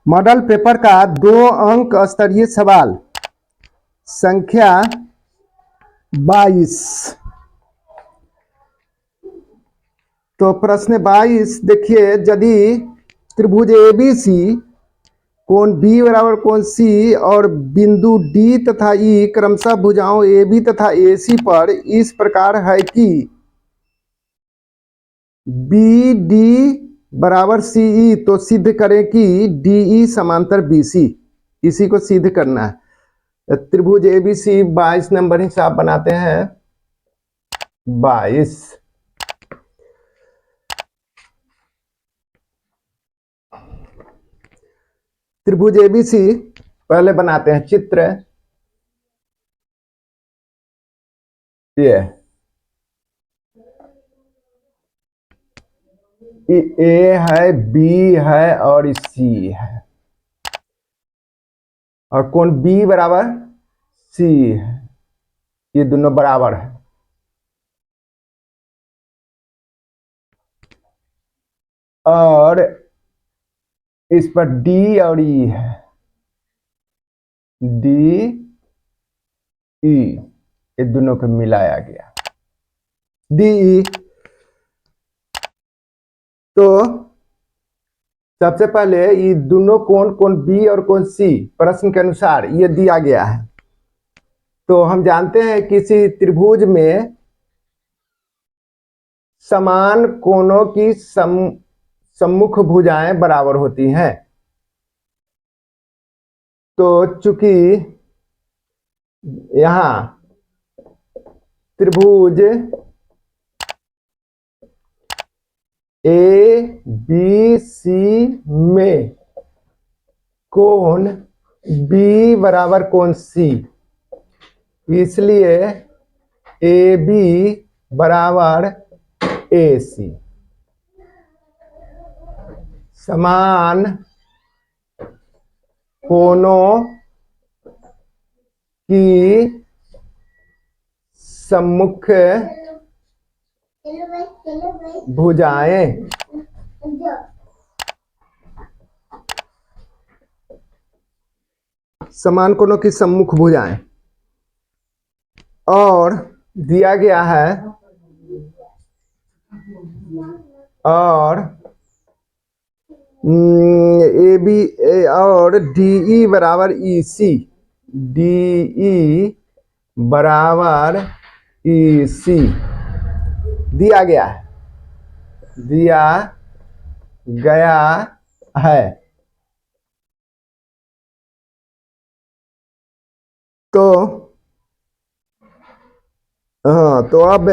Model paper का 2 अंक स्तरीय सवाल संख्या 22। तो प्रश्न 22 देखिए, यदि त्रिभुज एबीसी कोण बी बराबर कोण सी और बिंदु डी तथा ई क्रमशः भुजाओं ए बी तथा ए सी पर इस प्रकार है कि बी डी बराबर सी ई, तो सिद्ध करें कि डी ई समांतर बी सी। इसी को सिद्ध करना है। त्रिभुज एबीसी 22 नंबर हिसाब बनाते हैं। 22 त्रिभुज एबीसी पहले बनाते हैं चित्र। ये ए है, बी है और सी है, और कोण बी बराबर सी है। ये दोनों बराबर है। और इस पर डी और ई है, डी ई, ये दोनों को मिलाया गया डी ई। तो सबसे पहले ये दोनों कोण, कोण बी और कोण सी प्रश्न के अनुसार ये दिया गया है। तो हम जानते हैं किसी त्रिभुज में समान कोणों की सम्मुख भुजाएं बराबर होती हैं। तो चूंकि यहां त्रिभुज ए बी सी में कोण बी बराबर कोण सी, इसलिए ए बी बराबर ए सी। समान कोणों की सम्मुख भुजाएं समान कोणों की सम्मुख भुजाएं, और दिया गया है और ए बी और डी ई बराबर ई सी, डी ई बराबर ई सी दिया गया है। तो हाँ, तो अब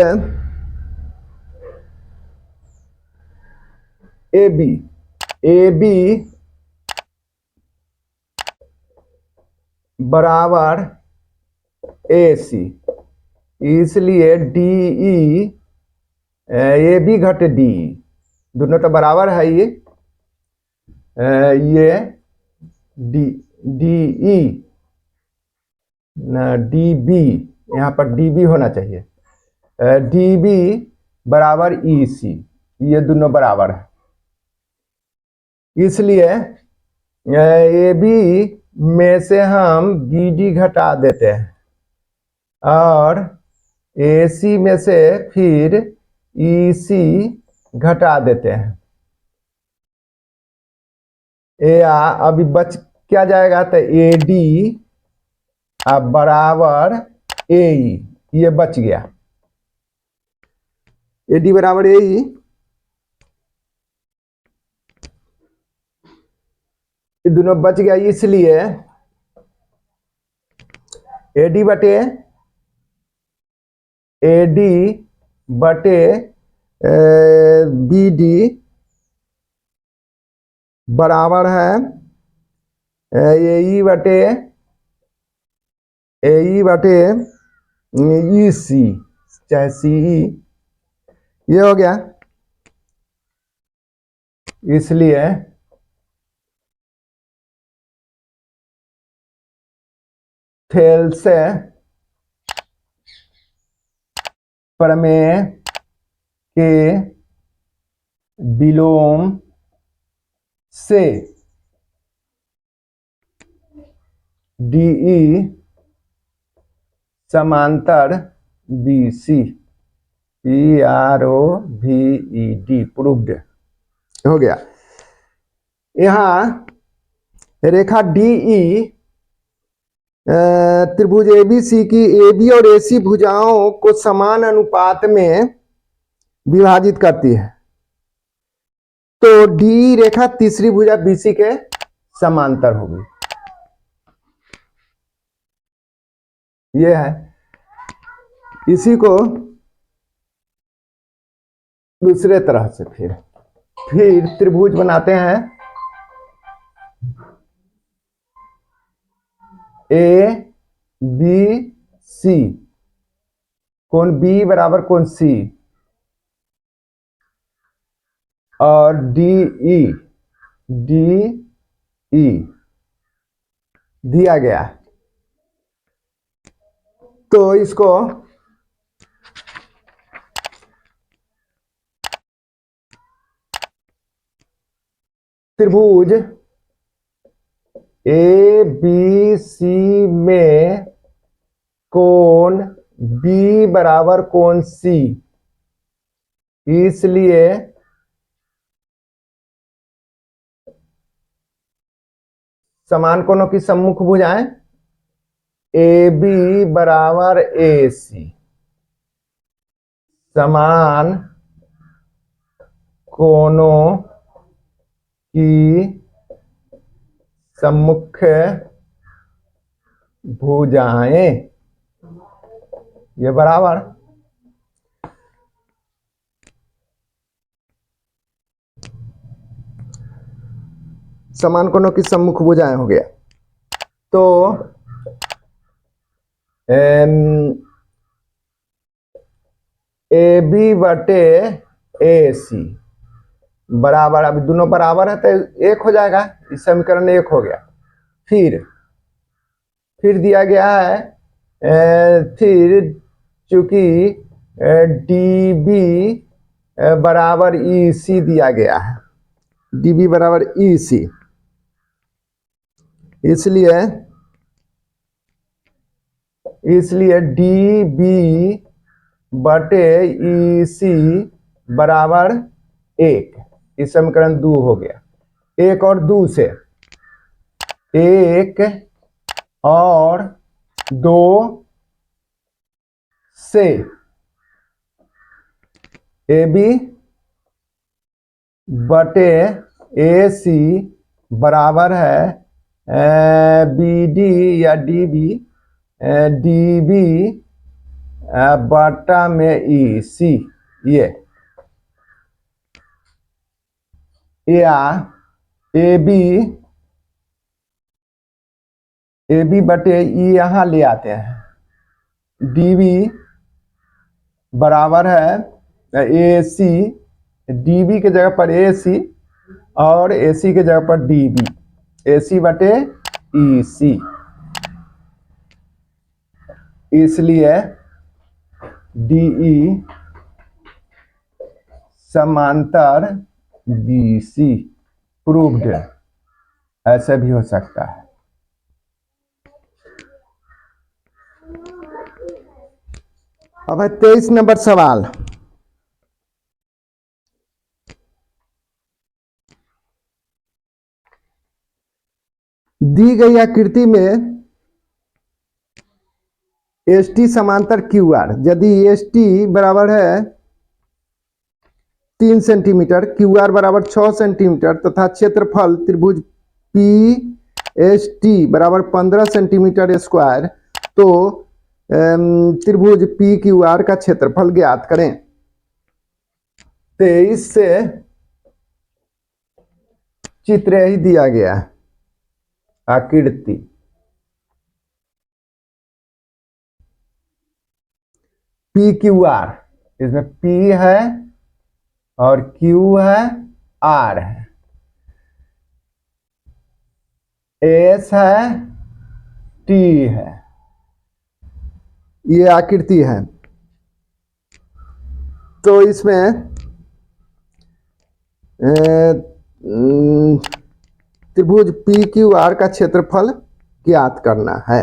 ए बी बराबर ए सी, इसलिए डी ई ए बी घट डी, दोनों तो बराबर है। ये डी ई न डी बी, यहाँ पर डी बी होना चाहिए, डी बी बराबर ई सी, ये दोनों बराबर है। इसलिए ए बी में से हम बी डी घटा देते हैं और ए सी में से फिर ई सी घटा देते हैं। अभी बच क्या जाएगा, तो ए डी अब बराबर ए ई, ये बच गया। ए डी बराबर ए ई, ये दोनों बच गया। इसलिए ए डी बटे बी डी बराबर है ए ई बटे ई सी, चाहे सी ई, ये हो गया। इसलिए थेल से प्रमेय के विलोम से DE समांतर BC, PROVED, प्रूव्ड हो गया। यहां रेखा DE त्रिभुज ABC की AB और AC भुजाओं को समान अनुपात में विभाजित करती है। तो DE रेखा तीसरी भुजा BC के समांतर होगी। यह है, इसी को दूसरे तरह से फिर त्रिभुज बनाते हैं। ABC, कोण B बराबर कोण C, और DE दिया गया। तो इसको त्रिभुज ABC में कोण B बराबर कोण C, इसलिए समान कोणों की सम्मुख भुजाएं AB बराबर AC, समान कोणों की सम्मुख भुजाएं, ये बराबर समान कोणों की सम्मुख भुजाएं हो गया। तो AB बटे AC बराबर, अब दोनों बराबर है तो एक हो जाएगा, इस समीकरण एक हो गया। फिर दिया गया है, फिर चूंकि DB बराबर EC दिया गया है, DB बराबर EC, इसलिए DB बटे EC बराबर एक, इस समीकरण 2 हो गया। एक और 2 से, 1 और 2 से AB बटे AC बराबर है BD या DB बटा में EC, ये या AB बटे E यहां ले आते हैं, DB बराबर है AC, DB के जगह पर AC और AC के जगह पर DB, AC बटे EC, इसलिए DE समांतर BC, प्रूव्ड, ऐसे भी हो सकता है। अब है 23 नंबर सवाल। दी गई आकृति में ST समांतर QR, यदि ST बराबर है 3 सेंटीमीटर, QR बराबर 6 सेंटीमीटर तथा क्षेत्रफल त्रिभुज PST बराबर 15 सेंटीमीटर स्क्वायर, तो त्रिभुज PQR का क्षेत्रफल ज्ञात करें। 23 से चित्र ही दिया गया है, आकृति PQR, इसमें P है और Q है, R है, S है, T है, ये आकृति है। तो इसमें त्रिभुज PQR का क्षेत्रफल ज्ञात करना है।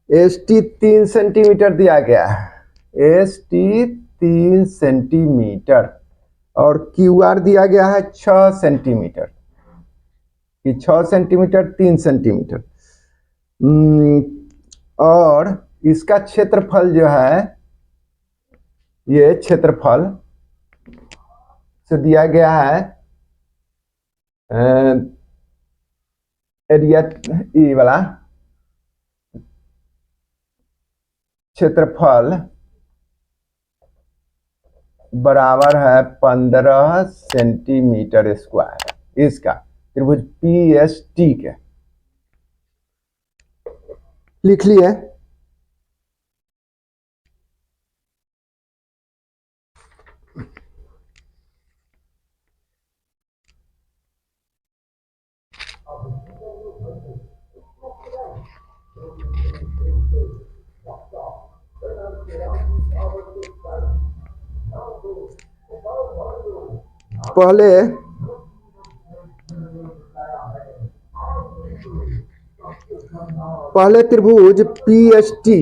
एस टी 3 सेंटीमीटर दिया गया है, एस टी 3 सेंटीमीटर, और क्यू आर दिया गया है 6 सेंटीमीटर, कि 6 सेंटीमीटर 3 सेंटीमीटर। और इसका क्षेत्रफल जो है, ये क्षेत्रफल से दिया गया है एरिया, ये वाला क्षेत्रफल बराबर है 15 सेंटीमीटर स्क्वायर, इसका त्रिभुज पी एस टी के। लिख लिए। पहले त्रिभुज पी एस टी,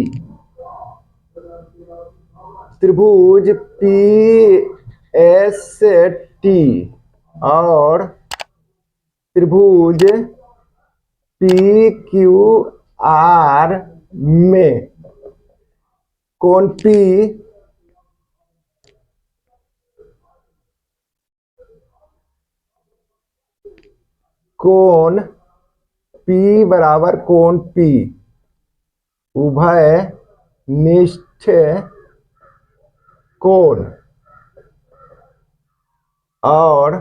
त्रिभुज पी एस टी और त्रिभुज पी क्यू आर में कोण पी कोण P बराबर कोण P उभय निष्ठ कोण और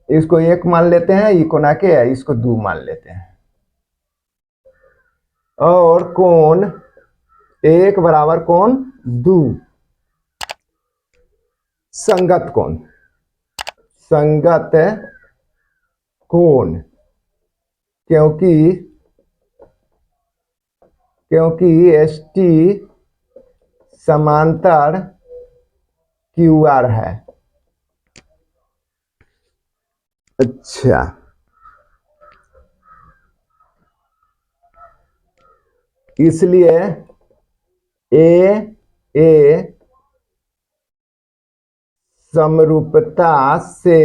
इसको 1 मान लेते हैं, ये कोना के है, इसको 2 मान लेते हैं, और कोण 1 बराबर कोण 2 संगत कोण, संगत कोण, क्योंकि एस टी समांतर क्यू आर है। अच्छा, इसलिए ए समरूपता से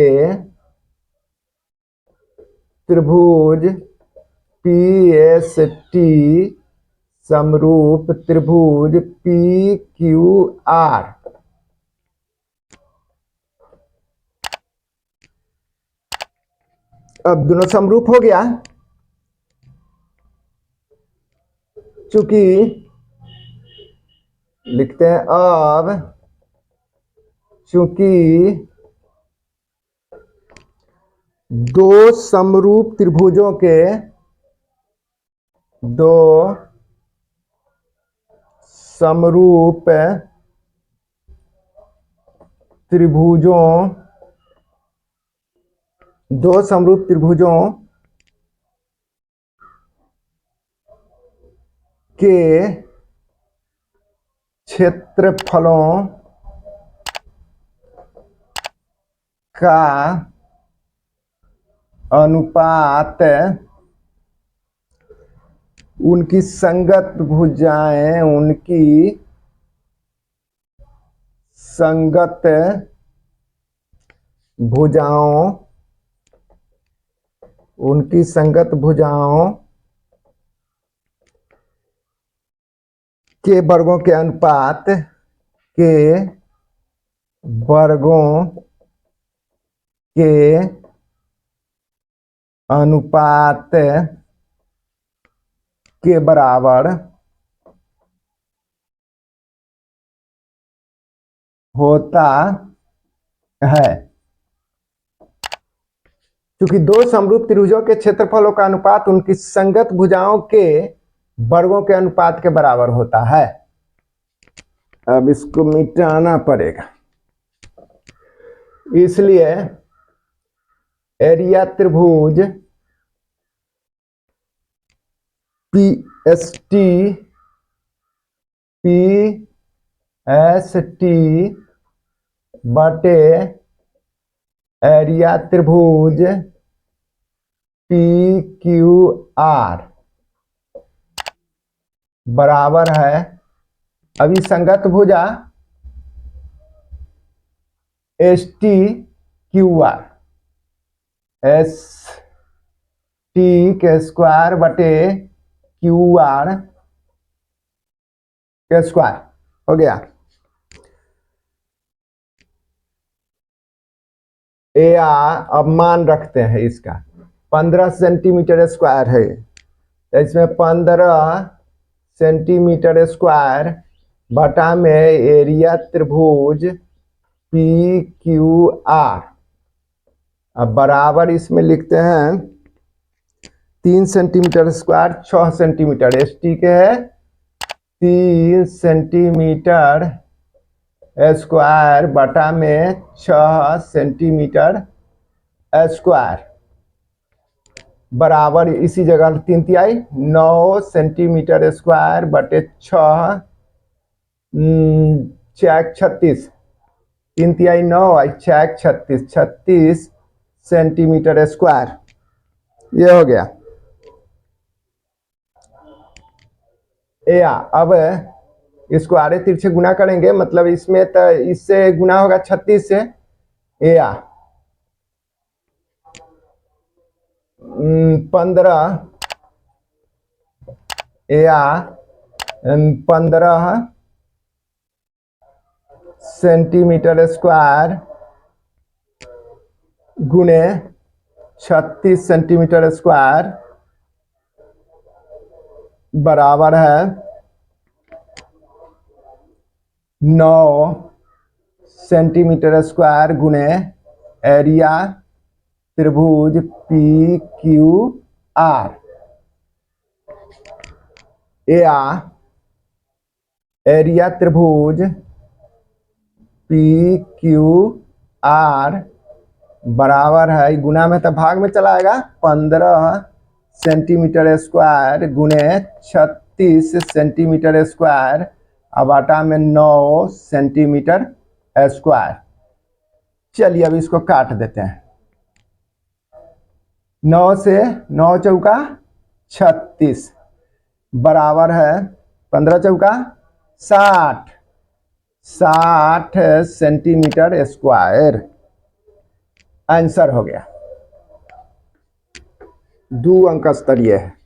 त्रिभुज पी एस टी समरूप त्रिभुज पी क्यू आर। अब दोनों समरूप हो गया, चूंकि लिखते हैं अब, चूंकि दो समरूप त्रिभुजों के दो समरूप त्रिभुजों के क्षेत्रफलों का अनुपात उनकी संगत भुजाएं, उनकी संगत भुजाओं के वर्गों के अनुपात के बराबर होता है। क्योंकि दो समरूप त्रिभुजों के क्षेत्रफलों का अनुपात उनकी संगत भुजाओं के वर्गों के अनुपात के बराबर होता है। अब इसको मिटाना पड़ेगा, इसलिए एरिया त्रिभुज पी एस टी बटे एरिया त्रिभुज पी क्यू आर बराबर है, अभी संगत भुजा S T Q R, S T के स्क्वायर बटे क्यू आर के स्क्वायर हो गया। ए अब मान रखते हैं इसका 15 सेंटीमीटर स्क्वायर है, इसमें 15 सेंटीमीटर स्क्वायर बटा में एरिया त्रिभुज पी क्यू आर, अब बराबर इसमें लिखते हैं 3 centimetre square 6 centimetre, S T के है 3 सेंटीमीटर स्क्वायर बटा में 6 सेंटीमीटर स्क्वायर बराबर इसी जगह 3 तिहाई 9 सेंटीमीटर स्क्वायर बटे 6 36, 3 तिहाई 9 6 36, 36 सेंटीमीटर स्क्वायर, ये हो गया। अब इसको आरे तिरछे गुना करेंगे, मतलब इसमें तो इससे गुना होगा 36 से, 15 सेंटीमीटर स्क्वायर गुने 36 सेंटीमीटर स्क्वायर बराबर है 9 सेंटीमीटर स्क्वायर गुने एरिया त्रिभुज पी क्यू आर, एरिया त्रिभुज पी क्यू आर बराबर है, गुना में तो भाग में चला आएगा 15 सेंटीमीटर स्क्वायर गुने 36 सेंटीमीटर स्क्वायर बटा में 9 सेंटीमीटर स्क्वायर। चलिए अब इसको काट देते हैं, 9 से 9 चौका 36 बराबर है 15 चौका 60 सेंटीमीटर स्क्वायर, आंसर हो गया। 2 अंक स्तरीय है।